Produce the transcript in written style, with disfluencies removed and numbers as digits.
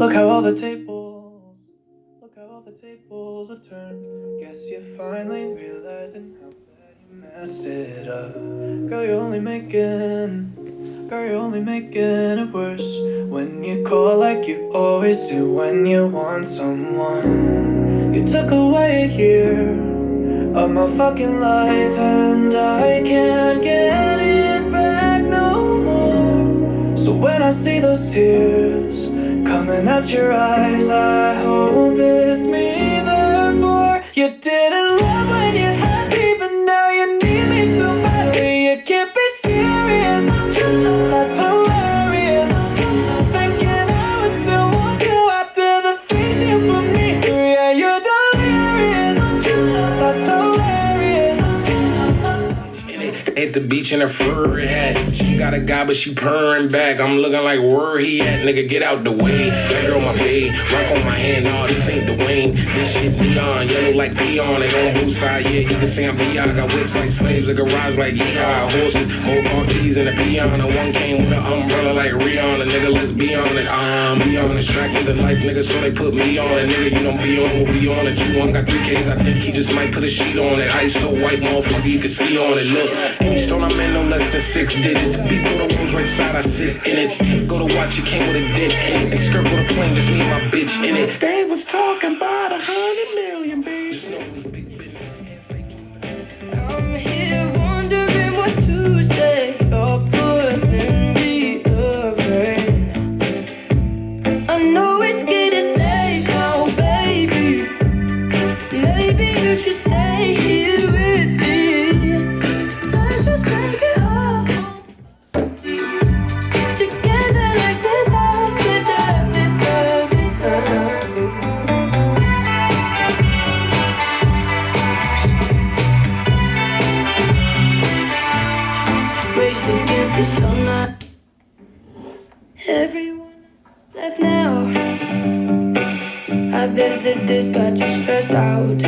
Look how all the tables have turned. Guess you're finally realizing how bad you messed it up. Girl, you're only making it worse when you call like you always do when you want someone. You took away a year of my fucking life, and I can't get it back no more. So when I see those tears coming out your eyes, I hope it's me, therefore you didn't love when you had me, but now you need me so badly. You can't be serious, that's hilarious. Thinking I would still want you after the things you put me through. Yeah, you're delirious, that's hilarious. At the beach in a furry hat. She got a guy, but she purring back. I'm looking like where he at, nigga, get out the way. That girl my babe, rock on my hand, nah, this ain't Dwayne. This shit neon, yellow like peon. They on both sides, yeah, you can say I'm B.I. Got whips like slaves, a garage like yeehaw. Horses, more car keys in a peon. The one came with an umbrella like Rihanna. Nigga, let's be on it. Be on this track with the life, nigga, so they put me on it. Nigga, you don't be on, we'll be on it. 2-1 got 3 Ks, I think he just might put a sheet on it. Ice so white, motherfucker, you can see on it. Look, any stone I'm in, no less than 6 digits. Beat go to Rolls right side, I sit in it. Go to watch, it came with a ditch in it. And skirt with a plane, just me and my bitch in it. They was talking about 100 million, baby. Just know it was big business. I'm here wondering what to say. You're putting me away. I know it's getting late now, baby. Maybe you should stay here with me. Let's just break it up. Stick together like without. Race against the sunlight. Everyone left now. I bet that this got you stressed out.